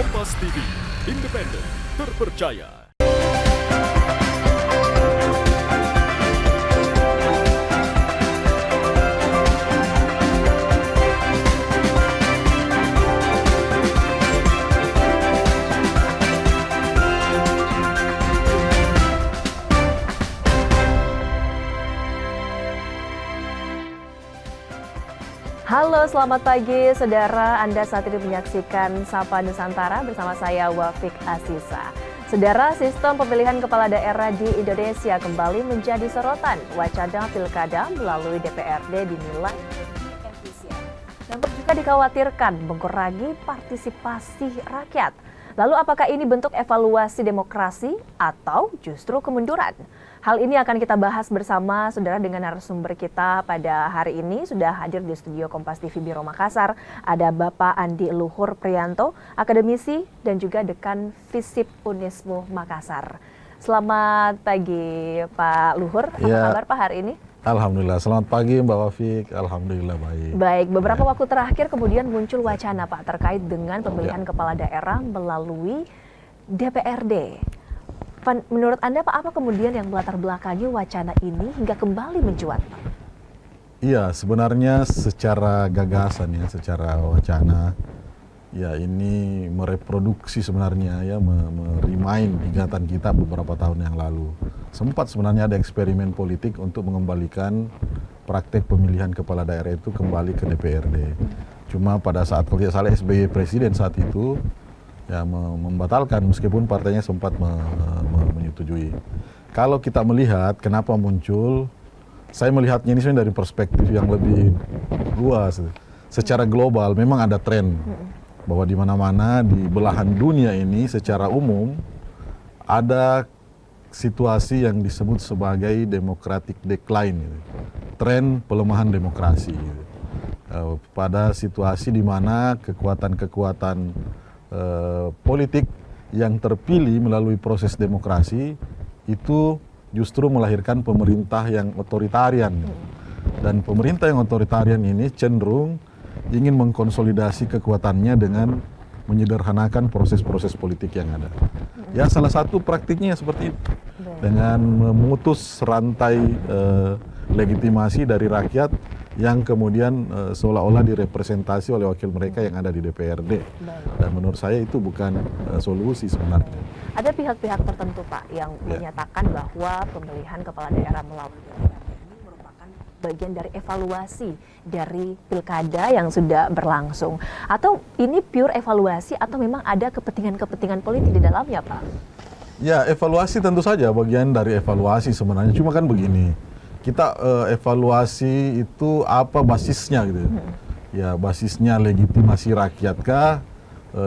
Kompas TV, independen, terpercaya. Halo, selamat pagi saudara. Anda saat ini menyaksikan Sapa Nusantara bersama saya Wafik Asisa. Saudara, sistem pemilihan kepala daerah di Indonesia kembali menjadi sorotan. Wacana pilkada melalui DPRD dinilai efisien. Namun juga dikhawatirkan mengurangi partisipasi rakyat. Lalu apakah ini bentuk evaluasi demokrasi atau justru kemunduran? Hal ini akan kita bahas bersama saudara dengan narasumber kita pada hari ini. Sudah hadir di studio Kompas TV Biro Makassar. Ada Bapak Andi Luhur Priyanto, akademisi dan juga Dekan Visip Unismu Makassar. Selamat pagi Pak Luhur, apa kabar Pak hari ini? Alhamdulillah, selamat pagi Mbak Wafik. Alhamdulillah baik. Baik, beberapa waktu terakhir kemudian muncul wacana Pak terkait dengan pemilihan kepala daerah melalui DPRD. Menurut Anda Pak, apa kemudian yang melatar belakangi wacana ini hingga kembali mencuat Pak? Iya, sebenarnya secara gagasan ya, secara wacana, ya ini mereproduksi sebenarnya ya, merimain ingatan kita beberapa tahun yang lalu. Sempat sebenarnya ada eksperimen politik untuk mengembalikan praktek pemilihan kepala daerah itu kembali ke DPRD. Cuma pada saat kalau tidak salah SBY presiden saat itu ya membatalkan meskipun partainya sempat menyetujui. Kalau kita melihat kenapa muncul, saya melihatnya ini sebenarnya dari perspektif yang lebih luas. Secara global memang ada tren bahwa di mana-mana di belahan dunia ini secara umum ada situasi yang disebut sebagai democratic decline, tren pelemahan demokrasi. Pada situasi di mana kekuatan-kekuatan politik yang terpilih melalui proses demokrasi itu justru melahirkan pemerintah yang otoritarian. Dan pemerintah yang otoritarian ini cenderung ingin mengkonsolidasi kekuatannya dengan menyederhanakan proses-proses politik yang ada. Ya salah satu praktiknya seperti itu. Dengan memutus rantai legitimasi dari rakyat yang kemudian seolah-olah direpresentasi oleh wakil mereka yang ada di DPRD. Dan menurut saya itu bukan solusi sebenarnya. Ada pihak-pihak tertentu Pak yang menyatakan bahwa pemilihan kepala daerah melalui DPRD ini merupakan bagian dari evaluasi dari pilkada yang sudah berlangsung. Atau ini pure evaluasi atau memang ada kepentingan-kepentingan politik di dalamnya Pak? Ya, evaluasi tentu saja bagian dari evaluasi sebenarnya. Cuma kan begini, kita evaluasi itu apa basisnya gitu. Ya, basisnya legitimasi rakyat kah,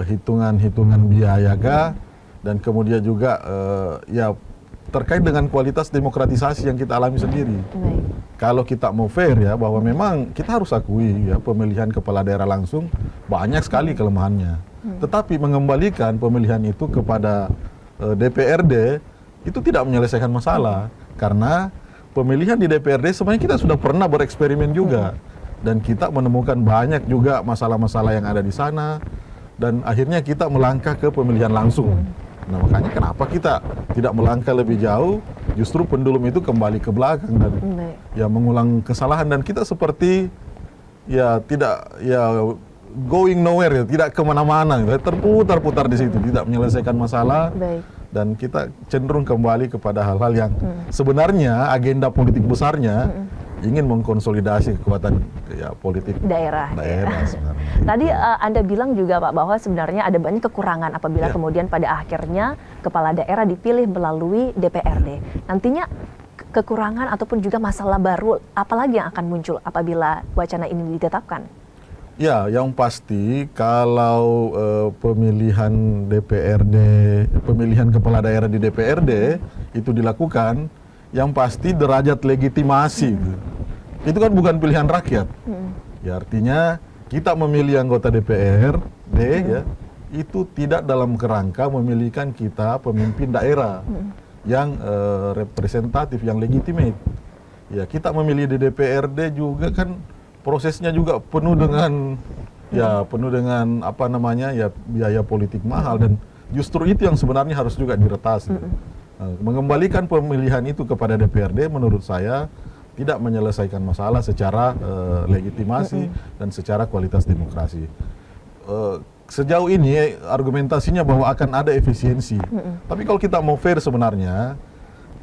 hitungan-hitungan biaya kah, dan kemudian juga ya terkait dengan kualitas demokratisasi yang kita alami sendiri. Kalau kita mau fair ya, bahwa memang kita harus akui ya pemilihan kepala daerah langsung banyak sekali kelemahannya. Tetapi mengembalikan pemilihan itu kepada DPRD itu tidak menyelesaikan masalah, karena pemilihan di DPRD sebenarnya kita sudah pernah bereksperimen juga, dan kita menemukan banyak juga masalah-masalah yang ada di sana, dan akhirnya kita melangkah ke pemilihan langsung. Nah makanya kenapa kita tidak melangkah lebih jauh, justru pendulum itu kembali ke belakang dan ya mengulang kesalahan, dan kita seperti ya tidak ya going nowhere ya, tidak kemana-mana, terputar-putar di situ, tidak menyelesaikan masalah. Dan kita cenderung kembali kepada hal-hal yang sebenarnya agenda politik besarnya ingin mengkonsolidasi kekuatan ya, politik daerah sebenarnya. Tadi Anda bilang juga Pak bahwa sebenarnya ada banyak kekurangan apabila kemudian pada akhirnya kepala daerah dipilih melalui DPRD. Nantinya kekurangan ataupun juga masalah baru apalagi yang akan muncul apabila wacana ini ditetapkan? Ya, yang pasti kalau pemilihan DPRD, pemilihan kepala daerah di DPRD itu dilakukan, yang pasti derajat legitimasi itu kan bukan pilihan rakyat. Ya artinya kita memilih anggota DPRD ya itu tidak dalam kerangka memilihkan kita pemimpin daerah yang representatif, yang legitimate. Ya kita memilih di DPRD juga kan prosesnya juga penuh dengan ya penuh dengan apa namanya ya biaya politik mahal, dan justru itu yang sebenarnya harus juga diretasi. Mengembalikan pemilihan itu kepada DPRD menurut saya tidak menyelesaikan masalah secara legitimasi dan secara kualitas demokrasi. Sejauh ini argumentasinya bahwa akan ada efisiensi. Tapi kalau kita mau fair sebenarnya,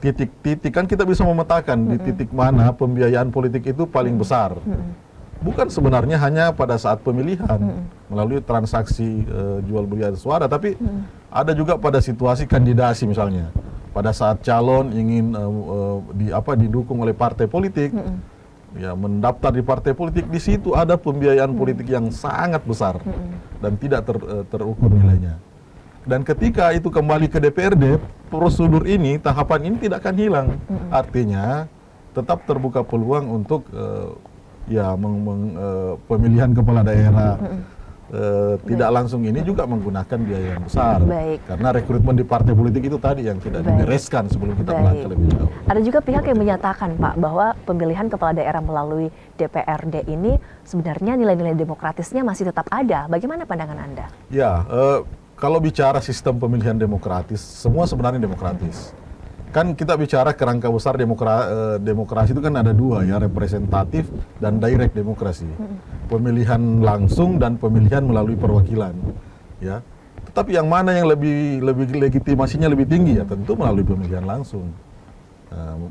titik-titik kan kita bisa memetakan di titik mana pembiayaan politik itu paling besar. Bukan sebenarnya hanya pada saat pemilihan melalui transaksi jual beli suara, tapi ada juga pada situasi kandidasi misalnya. Pada saat calon ingin didukung oleh partai politik, ya mendaftar di partai politik, di situ ada pembiayaan politik yang sangat besar dan tidak terukur nilainya. Dan ketika itu kembali ke DPRD, prosedur ini, tahapan ini tidak akan hilang. Artinya tetap terbuka peluang untuk pemilihan kepala daerah tidak langsung ini juga menggunakan biaya yang besar. Karena rekrutmen di partai politik itu tadi yang tidak dibereskan sebelum kita melangkah lebih jauh. Ada juga pihak yang menyatakan, Pak, bahwa pemilihan kepala daerah melalui DPRD ini sebenarnya nilai-nilai demokratisnya masih tetap ada. Bagaimana pandangan Anda? Ya, kalau bicara sistem pemilihan demokratis, semua sebenarnya demokratis. Kan kita bicara kerangka besar demokrasi itu kan ada dua ya, representatif dan direct demokrasi. Pemilihan langsung dan pemilihan melalui perwakilan. Ya. Tetapi yang mana yang lebih legitimasinya lebih tinggi ya, tentu melalui pemilihan langsung.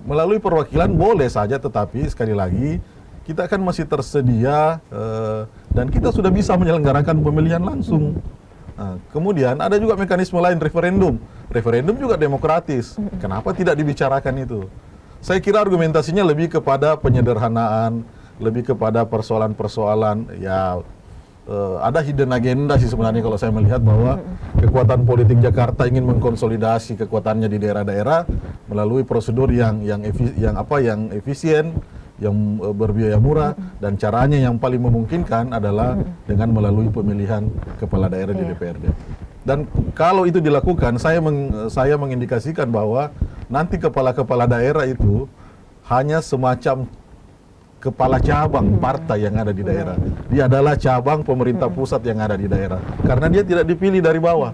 Melalui perwakilan boleh saja, tetapi sekali lagi kita kan masih tersedia dan kita sudah bisa menyelenggarakan pemilihan langsung. Kemudian ada juga mekanisme lain, referendum. Referendum juga demokratis. Kenapa tidak dibicarakan itu? Saya kira argumentasinya lebih kepada penyederhanaan, lebih kepada persoalan-persoalan ya ada hidden agenda sih sebenarnya kalau saya melihat bahwa kekuatan politik Jakarta ingin mengkonsolidasi kekuatannya di daerah-daerah melalui prosedur yang efisien, yang berbiaya murah, dan caranya yang paling memungkinkan adalah dengan melalui pemilihan kepala daerah di DPRD. Dan kalau itu dilakukan, saya mengindikasikan bahwa nanti kepala-kepala daerah itu hanya semacam kepala cabang partai yang ada di daerah. Dia adalah cabang pemerintah pusat yang ada di daerah. Karena dia tidak dipilih dari bawah.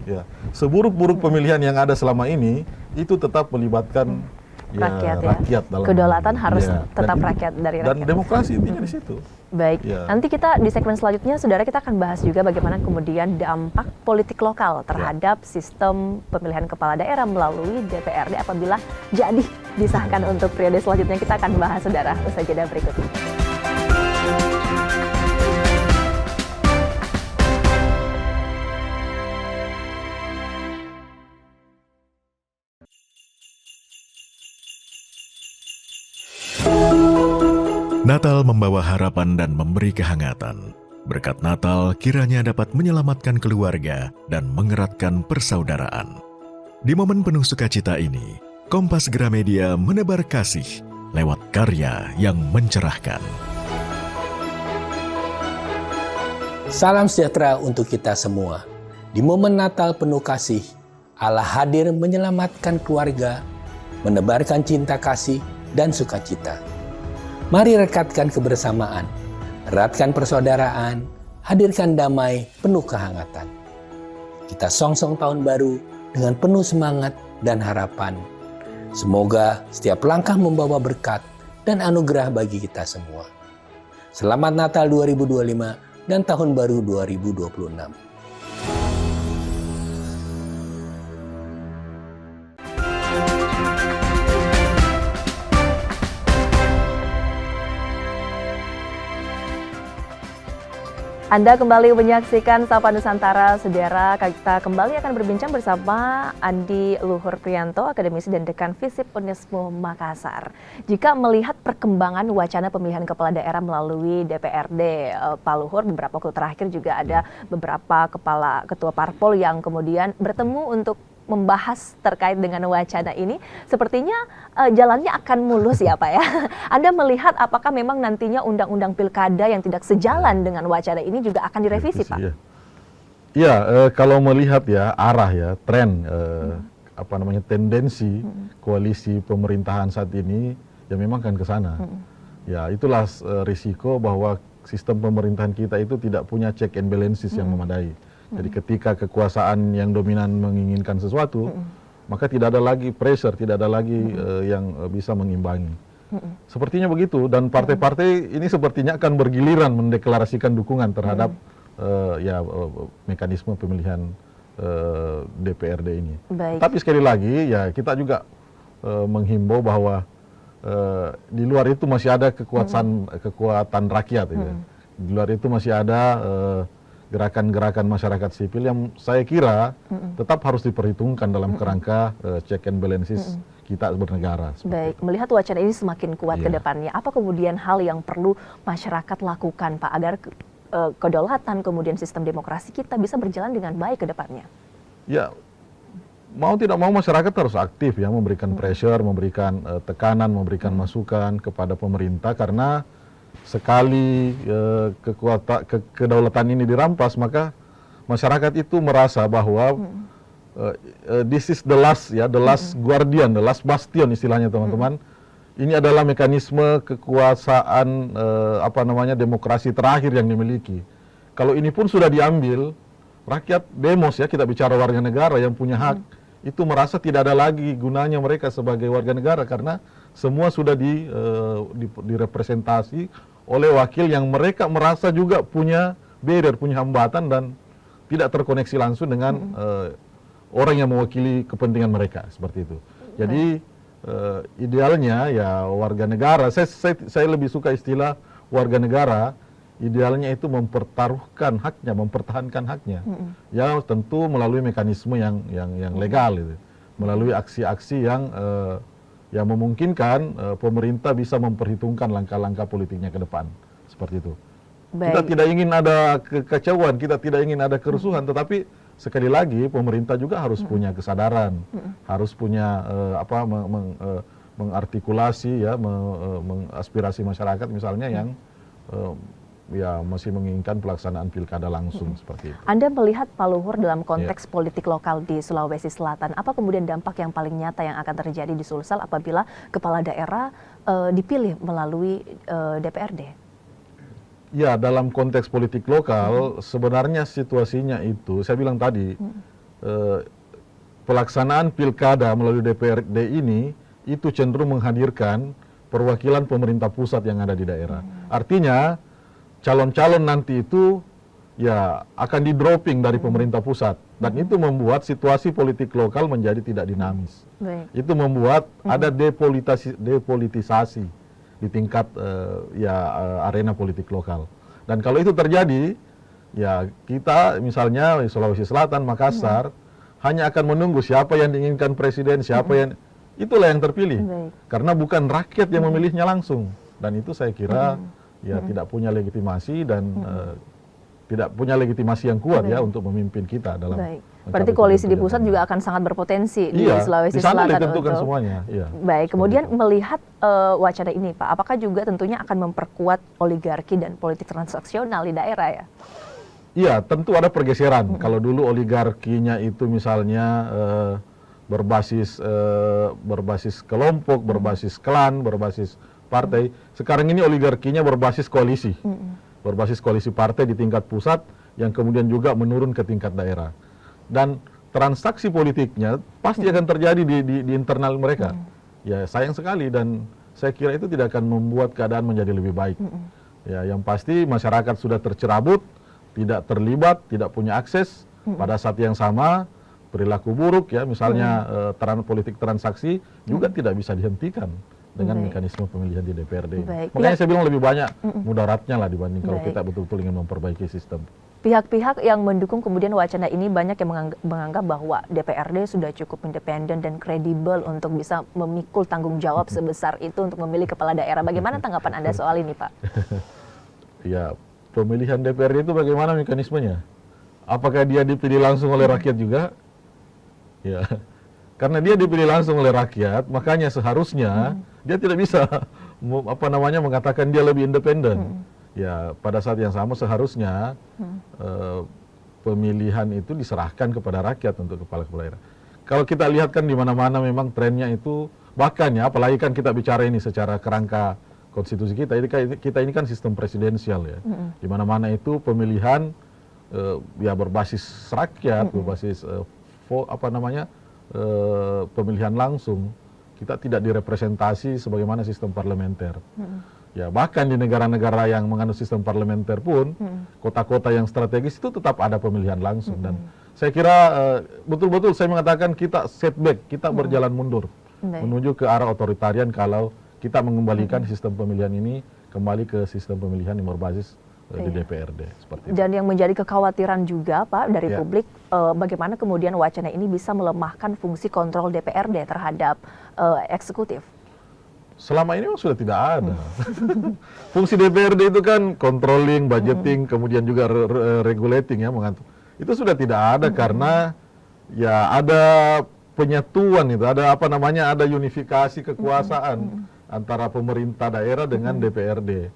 Ya. Seburuk-buruk pemilihan yang ada selama ini, itu tetap melibatkan rakyat dalam kedaulatan harus tetap rakyat dari rakyat. Dan demokrasi intinya di situ. Baik, nanti kita di segmen selanjutnya, saudara, kita akan bahas juga bagaimana kemudian dampak politik lokal terhadap sistem pemilihan kepala daerah melalui DPRD apabila jadi disahkan untuk periode selanjutnya. Kita akan bahas, saudara, usai jeda berikut ini. Natal membawa harapan dan memberi kehangatan. Berkat Natal kiranya dapat menyelamatkan keluarga dan mengeratkan persaudaraan. Di momen penuh sukacita ini, Kompas Gramedia menebar kasih lewat karya yang mencerahkan. Salam sejahtera untuk kita semua. Di momen Natal penuh kasih, Allah hadir menyelamatkan keluarga, menebarkan cinta kasih dan sukacita. Mari rekatkan kebersamaan, eratkan persaudaraan, hadirkan damai penuh kehangatan. Kita songsong tahun baru dengan penuh semangat dan harapan. Semoga setiap langkah membawa berkat dan anugerah bagi kita semua. Selamat Natal 2025 dan Tahun Baru 2026. Anda kembali menyaksikan Sapa Nusantara, saudara. Kita kembali akan berbincang bersama Andi Luhur Priyanto, akademisi dan dekan FISIP Unismu Makassar. Jika melihat perkembangan wacana pemilihan kepala daerah melalui DPRD, Pak Luhur, beberapa waktu terakhir juga ada beberapa ketua parpol yang kemudian bertemu untuk membahas terkait dengan wacana ini, sepertinya jalannya akan mulus ya Pak ya. Anda melihat apakah memang nantinya undang-undang pilkada yang tidak sejalan dengan wacana ini juga akan direvisi Pak? Iya, kalau melihat ya arah ya, tren tendensi koalisi pemerintahan saat ini ya memang kan ke sana. Ya itulah risiko bahwa sistem pemerintahan kita itu tidak punya check and balances yang memadai. Jadi ketika kekuasaan yang dominan menginginkan sesuatu, maka tidak ada lagi pressure, tidak ada lagi yang bisa mengimbangi. Sepertinya begitu, dan partai-partai ini sepertinya akan bergiliran mendeklarasikan dukungan terhadap mekanisme pemilihan DPRD ini. Baik. Tapi sekali lagi ya kita juga menghimbau bahwa di luar itu masih ada kekuatan rakyat. Gitu. Di luar itu masih ada gerakan-gerakan masyarakat sipil yang saya kira tetap harus diperhitungkan dalam kerangka check and balances kita bernegara. Baik, melihat wacana ini semakin kuat ke depannya, apa kemudian hal yang perlu masyarakat lakukan, Pak, agar kedaulatan kemudian sistem demokrasi kita bisa berjalan dengan baik ke depannya? Ya, mau tidak mau masyarakat harus aktif ya, memberikan pressure, memberikan tekanan, memberikan masukan kepada pemerintah, karena sekali kedaulatan ini dirampas, maka masyarakat itu merasa bahwa this is the last guardian, the last bastion istilahnya teman-teman. Ini adalah mekanisme kekuasaan demokrasi terakhir yang dimiliki. Kalau ini pun sudah diambil, rakyat demos ya, kita bicara warga negara yang punya hak, itu merasa tidak ada lagi gunanya mereka sebagai warga negara, karena semua sudah direpresentasi oleh wakil yang mereka merasa juga punya barrier, punya hambatan, dan tidak terkoneksi langsung dengan orang yang mewakili kepentingan mereka, seperti itu. Jadi idealnya ya warga negara, saya lebih suka istilah warga negara, idealnya itu mempertaruhkan haknya, mempertahankan haknya. Ya tentu melalui mekanisme yang legal, gitu. Melalui aksi-aksi yang memungkinkan pemerintah bisa memperhitungkan langkah-langkah politiknya ke depan, seperti itu. Baik. Kita tidak ingin ada kekacauan, kita tidak ingin ada kerusuhan, tetapi sekali lagi pemerintah juga harus punya kesadaran, harus punya mengartikulasi ya, mengaspirasi masyarakat misalnya yang masih menginginkan pelaksanaan pilkada langsung seperti itu. Anda melihat Pak Luhur dalam konteks politik lokal di Sulawesi Selatan, apa kemudian dampak yang paling nyata yang akan terjadi di Sulsel apabila kepala daerah dipilih melalui DPRD? Ya, dalam konteks politik lokal sebenarnya situasinya itu, saya bilang tadi, pelaksanaan pilkada melalui DPRD ini itu cenderung menghadirkan perwakilan pemerintah pusat yang ada di daerah. Artinya calon-calon nanti itu ya akan di-dropping dari pemerintah pusat, dan itu membuat situasi politik lokal menjadi tidak dinamis. Itu membuat ada depolitisasi di tingkat arena politik lokal. Dan kalau itu terjadi, ya kita misalnya di Sulawesi Selatan, Makassar, hanya akan menunggu siapa yang diinginkan presiden, siapa yang itulah yang terpilih. Karena bukan rakyat yang memilihnya langsung. Dan itu saya kira tidak punya legitimasi dan tidak punya legitimasi yang kuat ya untuk memimpin kita dalam. Berarti koalisi di pusat juga akan sangat berpotensi di Sulawesi Selatan. Iya, ditentukan semuanya. Iya. Baik, kemudian melihat wacana ini Pak, apakah juga tentunya akan memperkuat oligarki dan politik transaksional di daerah ya? Iya, tentu ada pergeseran. Kalau dulu oligarkinya itu misalnya berbasis kelompok, berbasis klan, berbasis partai. Sekarang ini oligarkinya berbasis koalisi. Berbasis koalisi partai di tingkat pusat yang kemudian juga menurun ke tingkat daerah. Dan transaksi politiknya pasti akan terjadi di internal mereka. Ya sayang sekali, dan saya kira itu tidak akan membuat keadaan menjadi lebih baik. Ya, yang pasti masyarakat sudah tercerabut, tidak terlibat, tidak punya akses. Pada saat yang sama perilaku buruk ya, misalnya politik transaksi juga tidak bisa dihentikan dengan mekanisme pemilihan di DPRD. Makanya saya bilang lebih banyak mudaratnya lah dibanding kalau kita betul-betul ingin memperbaiki sistem. Pihak-pihak yang mendukung kemudian wacana ini banyak yang menganggap bahwa DPRD sudah cukup independen dan kredibel untuk bisa memikul tanggung jawab sebesar itu untuk memilih kepala daerah. Bagaimana tanggapan Anda soal ini, Pak? Ya, pemilihan DPRD itu bagaimana mekanismenya? Apakah dia dipilih langsung oleh rakyat juga? Ya, karena dia dipilih langsung oleh rakyat, makanya seharusnya dia tidak bisa mengatakan dia lebih independen. Ya, pada saat yang sama seharusnya pemilihan itu diserahkan kepada rakyat untuk kepala daerah. Kalau kita lihat kan di mana-mana memang trennya itu, bahkan ya, apalagi kan kita bicara ini secara kerangka konstitusi kita ini kan sistem presidensial ya, di mana-mana itu pemilihan ya berbasis rakyat, berbasis pemilihan langsung. Kita tidak direpresentasi sebagaimana sistem parlementer. Ya bahkan di negara-negara yang menganut sistem parlementer pun, kota-kota yang strategis itu tetap ada pemilihan langsung. Dan saya kira betul-betul saya mengatakan kita setback, kita berjalan mundur menuju ke arah otoritarian kalau kita mengembalikan sistem pemilihan ini kembali ke sistem pemilihan yang berbasis di DPRD seperti itu. Dan yang menjadi kekhawatiran juga Pak dari publik, bagaimana kemudian wacana ini bisa melemahkan fungsi kontrol DPRD terhadap eksekutif? Selama ini sudah tidak ada. Fungsi DPRD itu kan controlling, budgeting, kemudian juga regulating ya, mengatur. Itu sudah tidak ada karena ya ada penyatuan itu, ada ada unifikasi kekuasaan antara pemerintah daerah dengan DPRD.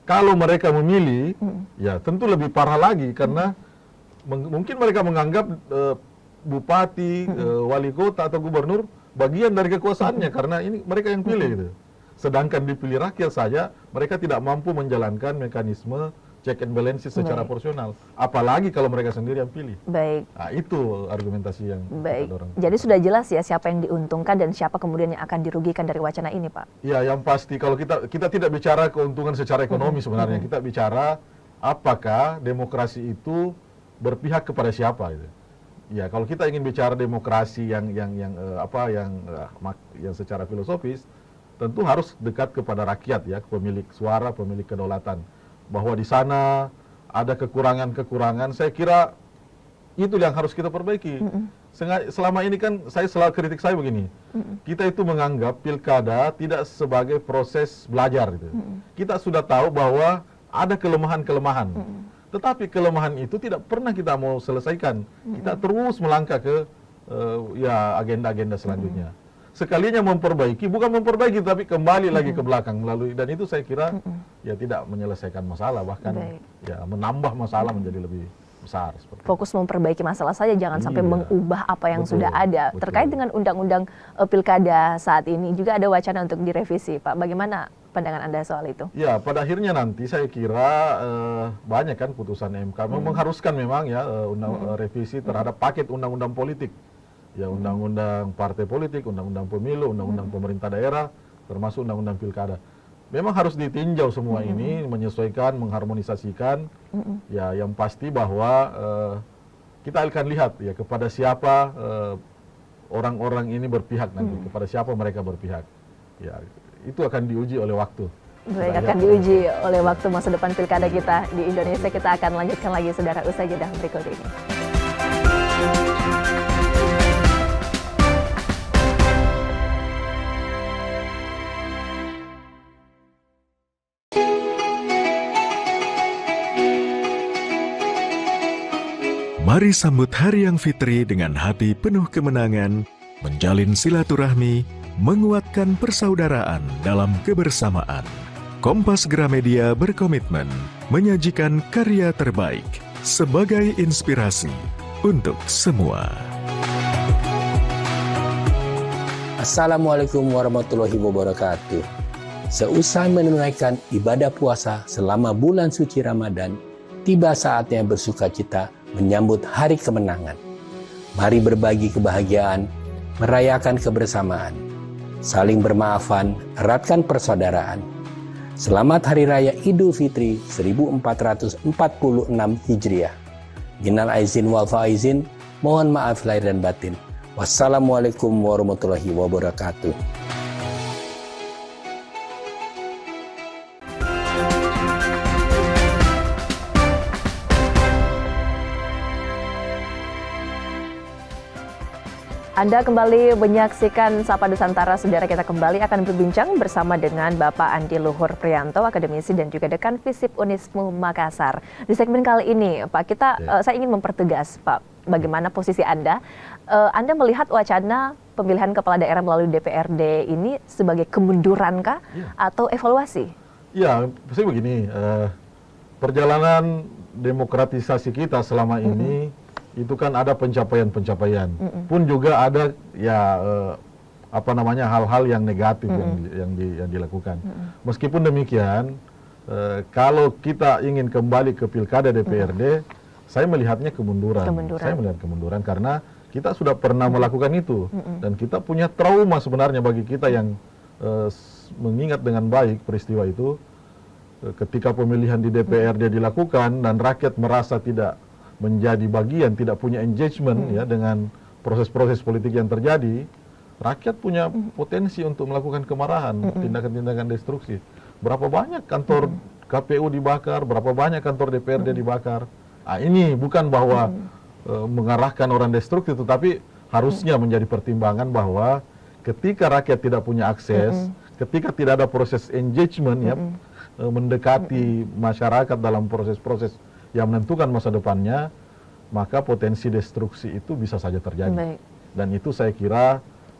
Kalau mereka memilih, ya tentu lebih parah lagi karena mungkin mereka menganggap bupati, wali kota atau gubernur bagian dari kekuasaannya karena ini mereka yang pilih gitu. Sedangkan dipilih rakyat saja, mereka tidak mampu menjalankan mekanisme check and balances secara proporsional. Apalagi kalau mereka sendiri yang pilih. Baik. Nah, itu argumentasi yang kita dorong. Jadi sudah jelas ya siapa yang diuntungkan dan siapa kemudian yang akan dirugikan dari wacana ini, Pak? Ya, yang pasti kalau kita tidak bicara keuntungan secara ekonomi sebenarnya, kita bicara apakah demokrasi itu berpihak kepada siapa gitu. Ya, kalau kita ingin bicara demokrasi yang secara filosofis, tentu harus dekat kepada rakyat ya, pemilik suara, pemilik kedaulatan. Bahwa di sana ada kekurangan-kekurangan, saya kira itu yang harus kita perbaiki. Selama ini kan kritik saya begini, kita itu menganggap pilkada tidak sebagai proses belajar gitu. Kita sudah tahu bahwa ada kelemahan-kelemahan, tetapi kelemahan itu tidak pernah kita mau selesaikan. Kita terus melangkah ke agenda-agenda selanjutnya. Sekalinya memperbaiki, bukan memperbaiki tapi kembali lagi ke belakang melalui, dan itu saya kira ya tidak menyelesaikan masalah, bahkan ya menambah masalah menjadi lebih besar. Fokus memperbaiki masalah saja, jangan sampai mengubah apa yang sudah ada. Terkait dengan undang-undang pilkada saat ini juga ada wacana untuk direvisi, Pak. Bagaimana pandangan Anda soal itu? Ya, pada akhirnya nanti saya kira banyak kan putusan MK mengharuskan memang ya revisi terhadap paket undang-undang politik. Ya, undang-undang partai politik, undang-undang pemilu, undang-undang pemerintah daerah, termasuk undang-undang pilkada. Memang harus ditinjau semua ini, menyesuaikan, mengharmonisasikan. Ya, yang pasti bahwa kita akan lihat ya kepada siapa orang-orang ini berpihak nanti, kepada siapa mereka berpihak. Ya, itu akan diuji oleh waktu. Baik, akan diuji oleh waktu masa depan pilkada kita di Indonesia. Kita akan lanjutkan lagi, saudara, usai jeda berikut ini. Mari sambut Hari Yang Fitri dengan hati penuh kemenangan, menjalin silaturahmi, menguatkan persaudaraan dalam kebersamaan. Kompas Gramedia berkomitmen menyajikan karya terbaik sebagai inspirasi untuk semua. Assalamualaikum warahmatullahi wabarakatuh. Seusai menunaikan ibadah puasa selama bulan suci Ramadan, tiba saatnya bersukacita menyambut hari kemenangan. Mari berbagi kebahagiaan, merayakan kebersamaan, saling bermaafan, eratkan persaudaraan. Selamat Hari Raya Idul Fitri 1446 Hijriah. Minal aizin wal faizin, mohon maaf lahir dan batin. Wassalamualaikum warahmatullahi wabarakatuh. Anda kembali menyaksikan Sapa Nusantara, saudara. Kita kembali akan berbincang bersama dengan Bapak Andi Luhur Priyanto, akademisi dan juga Dekan Visip Unismu Makassar. Di segmen kali ini, Pak, saya ingin mempertegas, Pak, bagaimana posisi Anda. Anda melihat wacana pemilihan kepala daerah melalui DPRD ini sebagai kemundurankah atau evaluasi? Ya, saya begini, perjalanan demokratisasi kita selama ini itu kan ada pencapaian-pencapaian, pun juga ada ya apa namanya hal-hal yang negatif yang dilakukan. Meskipun demikian, kalau kita ingin kembali ke pilkada DPRD, saya melihatnya kemunduran. Saya melihat kemunduran karena kita sudah pernah melakukan itu dan kita punya trauma sebenarnya bagi kita yang mengingat dengan baik peristiwa itu. Ketika pemilihan di DPRD dilakukan dan rakyat merasa tidak menjadi bagian, tidak punya engagement ya dengan proses-proses politik yang terjadi, rakyat punya potensi untuk melakukan kemarahan, tindakan-tindakan destruksi. Berapa banyak kantor KPU dibakar, berapa banyak kantor DPRD dibakar. Nah, ini bukan bahwa mengarahkan orang destruktif, tetapi harusnya menjadi pertimbangan bahwa ketika rakyat tidak punya akses, ketika tidak ada proses engagement ya, mendekati masyarakat dalam proses-proses yang menentukan masa depannya, maka potensi destruksi itu bisa saja terjadi. Baik. Dan itu saya kira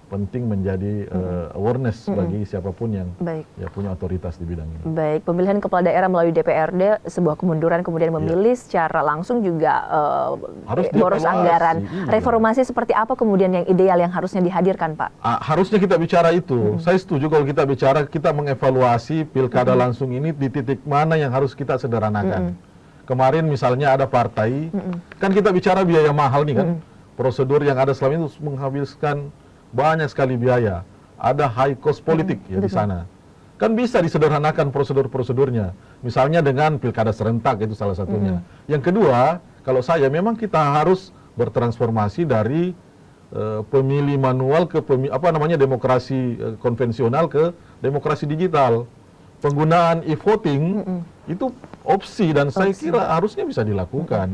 penting menjadi awareness bagi siapapun yang ya, punya otoritas di bidang ini. Baik, pemilihan kepala daerah melalui DPRD sebuah kemunduran, kemudian memilih secara langsung juga harus boros dievaluasi. anggaran. Iya. Reformasi seperti apa kemudian yang ideal yang harusnya dihadirkan, Pak? Harusnya kita bicara itu. Saya setuju kalau kita bicara, kita mengevaluasi pilkada langsung ini di titik mana yang harus kita sederhanakan. Kemarin misalnya ada partai, kan kita bicara biaya mahal nih kan. Prosedur yang ada selama ini menghabiskan banyak sekali biaya. Ada high cost politik ya di sana. Kan bisa disederhanakan prosedur-prosedurnya. Misalnya dengan pilkada serentak, itu salah satunya. Yang kedua, kalau saya memang kita harus bertransformasi dari pemilih manual ke demokrasi konvensional ke demokrasi digital. Penggunaan e-voting itu opsi dan saya kira harusnya bisa dilakukan.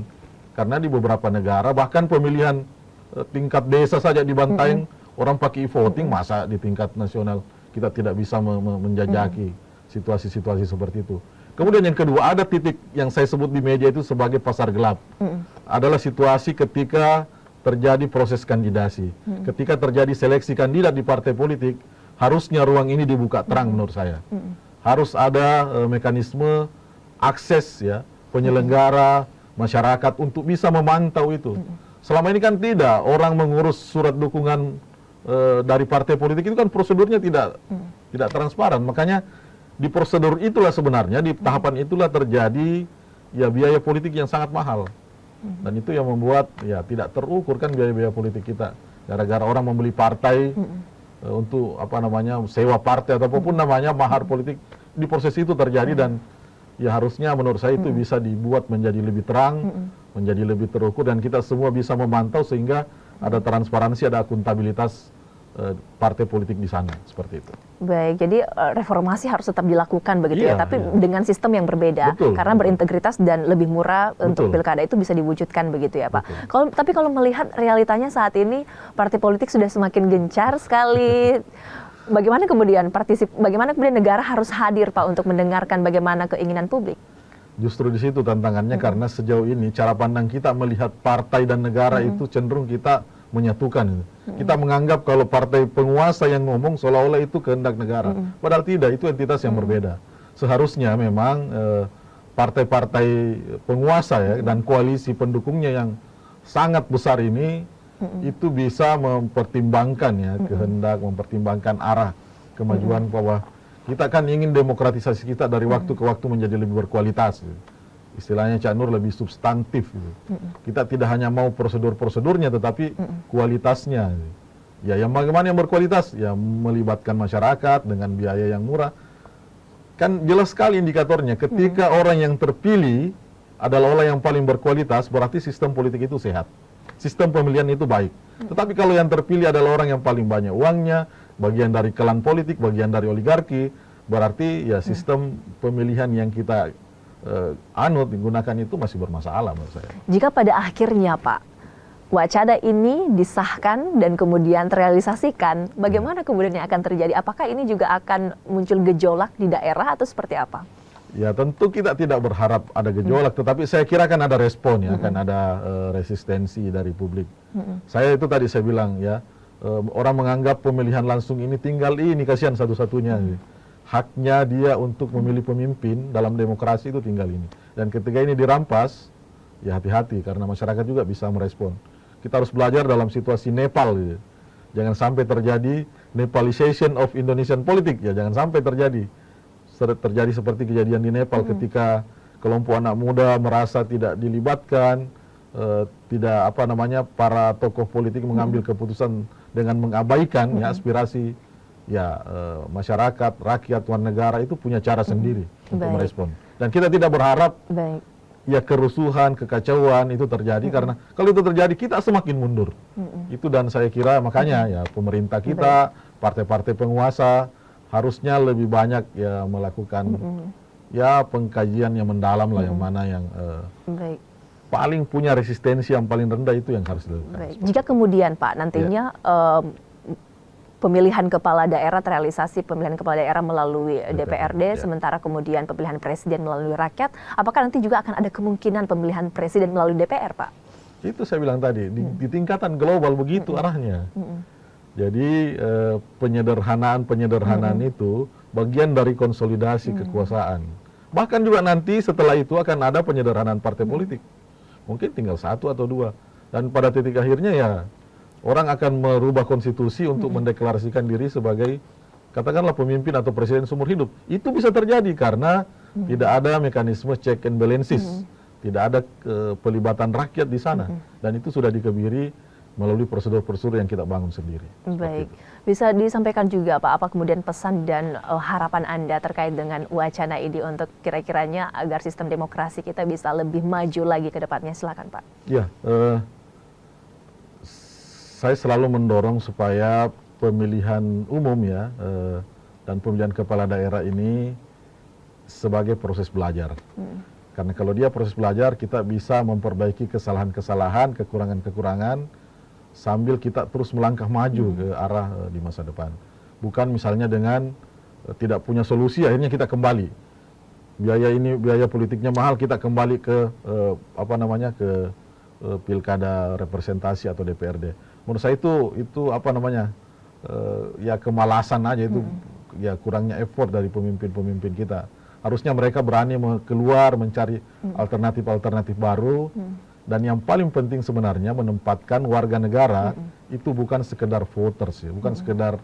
Karena di beberapa negara bahkan pemilihan tingkat desa saja di Bantaeng orang pakai e-voting, masa di tingkat nasional kita tidak bisa menjajaki situasi-situasi seperti itu. Kemudian yang kedua, ada titik yang saya sebut di media itu sebagai pasar gelap. Adalah situasi ketika terjadi proses kandidasi. Ketika terjadi seleksi kandidat di partai politik, harusnya ruang ini dibuka terang menurut saya. Harus ada mekanisme akses ya penyelenggara masyarakat untuk bisa memantau itu. Selama ini kan tidak, orang mengurus surat dukungan dari partai politik itu kan prosedurnya tidak transparan. Makanya di prosedur itulah sebenarnya, di tahapan itulah terjadi ya biaya politik yang sangat mahal. Dan itu yang membuat ya tidak terukur kan biaya-biaya politik kita. Gara-gara orang membeli partai untuk sewa partai atau apapun namanya, mahar politik di proses itu terjadi. Dan ya harusnya menurut saya itu bisa dibuat menjadi lebih terang, menjadi lebih terukur, dan kita semua bisa memantau sehingga ada transparansi, ada akuntabilitas partai politik di sana, seperti itu. Baik, jadi reformasi harus tetap dilakukan begitu ya, tapi dengan sistem yang berbeda, karena berintegritas dan lebih murah untuk pilkada itu bisa diwujudkan begitu ya, Pak. Tapi kalau melihat realitanya saat ini, partai politik sudah semakin gencar sekali. Bagaimana kemudian negara harus hadir, Pak, untuk mendengarkan bagaimana keinginan publik? Justru di situ tantangannya, karena sejauh ini cara pandang kita melihat partai dan negara itu cenderung kita menyatukan. Kita menganggap kalau partai penguasa yang ngomong seolah-olah itu kehendak negara. Padahal tidak, itu entitas yang berbeda. Seharusnya memang partai-partai penguasa ya dan koalisi pendukungnya yang sangat besar ini itu bisa mempertimbangkan ya kehendak, mempertimbangkan arah kemajuan bahwa kita kan ingin demokratisasi kita dari waktu ke waktu menjadi lebih berkualitas. Istilahnya Cak Nur lebih substantif. Kita tidak hanya mau prosedur-prosedurnya, tetapi kualitasnya. Ya, yang bagaimana yang berkualitas? Ya, melibatkan masyarakat dengan biaya yang murah. Kan jelas sekali indikatornya. Ketika orang yang terpilih adalah orang yang paling berkualitas, berarti sistem politik itu sehat. Sistem pemilihan itu baik. Tetapi kalau yang terpilih adalah orang yang paling banyak uangnya, bagian dari klan politik, bagian dari oligarki, berarti ya sistem pemilihan yang kita digunakan itu masih bermasalah menurut saya. Jika pada akhirnya, Pak, wacana ini disahkan dan kemudian terrealisasikan, bagaimana kemudian yang akan terjadi? Apakah ini juga akan muncul gejolak di daerah atau seperti apa? Ya tentu kita tidak berharap ada gejolak, tetapi saya kira kan ada respon ya, akan ada resistensi dari publik. Saya itu tadi saya bilang ya, orang menganggap pemilihan langsung ini tinggal ini, kasihan satu-satunya. Haknya dia untuk memilih pemimpin dalam demokrasi itu tinggal ini. Dan ketika ini dirampas, ya hati-hati karena masyarakat juga bisa merespon. Kita harus belajar dalam situasi Nepal gitu. Jangan sampai terjadi Nepalization of Indonesian politics, ya jangan sampai terjadi. Terjadi seperti kejadian di Nepal ketika kelompok anak muda merasa tidak dilibatkan, tidak para tokoh politik mengambil keputusan dengan mengabaikan ya aspirasi masyarakat, rakyat, warga negara itu punya cara sendiri untuk merespon. Dan kita tidak berharap ya kerusuhan, kekacauan itu terjadi karena kalau itu terjadi kita semakin mundur. Itu dan saya kira makanya ya pemerintah kita, partai-partai penguasa harusnya lebih banyak ya melakukan ya pengkajian yang mendalam lah yang mana yang paling punya resistensi yang paling rendah itu yang harus dilakukan. Jika kemudian Pak nantinya pemilihan kepala daerah, terrealisasi pemilihan kepala daerah melalui DPRD, sementara kemudian pemilihan presiden melalui rakyat, apakah nanti juga akan ada kemungkinan pemilihan presiden melalui DPR, Pak? Itu saya bilang tadi, di tingkatan global begitu arahnya. Jadi penyederhanaan itu bagian dari konsolidasi kekuasaan. Bahkan juga nanti setelah itu akan ada penyederhanaan partai politik. Mungkin tinggal 1 atau 2. Dan pada titik akhirnya ya orang akan merubah konstitusi untuk mendeklarasikan diri sebagai katakanlah pemimpin atau presiden seumur hidup. Itu bisa terjadi karena tidak ada mekanisme check and balances. Tidak ada pelibatan rakyat di sana. Dan itu sudah dikebiri melalui prosedur-prosedur yang kita bangun sendiri. Baik. Bisa disampaikan juga Pak, apa kemudian pesan dan harapan Anda terkait dengan wacana ini untuk kira-kiranya agar sistem demokrasi kita bisa lebih maju lagi ke depannya? Silakan Pak. Ya, saya selalu mendorong supaya pemilihan umum ya dan pemilihan kepala daerah ini sebagai proses belajar. Karena kalau dia proses belajar, kita bisa memperbaiki kesalahan-kesalahan, kekurangan-kekurangan, sambil kita terus melangkah maju ke arah di masa depan. Bukan misalnya dengan tidak punya solusi, akhirnya kita kembali. Biaya politiknya mahal, kita kembali ke pilkada representasi atau DPRD. Menurut saya itu ya kemalasan aja, itu ya kurangnya effort dari pemimpin-pemimpin kita. Harusnya mereka berani keluar mencari alternatif-alternatif baru, dan yang paling penting sebenarnya menempatkan warga negara itu bukan sekedar voters ya, bukan sekedar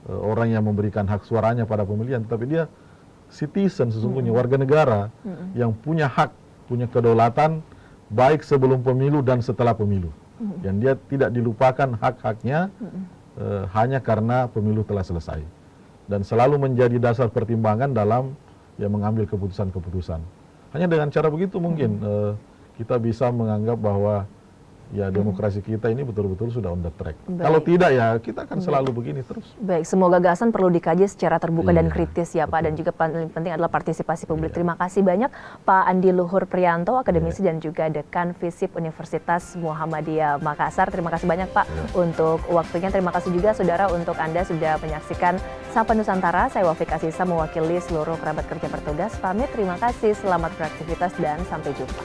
orang yang memberikan hak suaranya pada pemilihan, tetapi dia citizen sesungguhnya, warga negara yang punya hak, punya kedaulatan baik sebelum pemilu dan setelah pemilu. Dan dia tidak dilupakan hak-haknya hanya karena pemilu telah selesai. Dan selalu menjadi dasar pertimbangan dalam mengambil keputusan-keputusan. Hanya dengan cara begitu mungkin kita bisa menganggap bahwa ya demokrasi kita ini betul-betul sudah on the track. Kalau tidak ya kita akan selalu begini terus. Baik, semua gagasan perlu dikaji secara terbuka dan kritis ya Pak, dan juga paling penting adalah partisipasi publik. Terima kasih banyak Pak Andi Luhur Priyanto, akademisi dan juga Dekan FISIP Universitas Muhammadiyah Makassar. Terima kasih banyak Pak untuk waktunya. Terima kasih juga saudara untuk Anda sudah menyaksikan Sapa Nusantara. Saya Wafik Asisa mewakili seluruh kerabat kerja bertugas. Pamit, terima kasih, selamat beraktivitas dan sampai jumpa.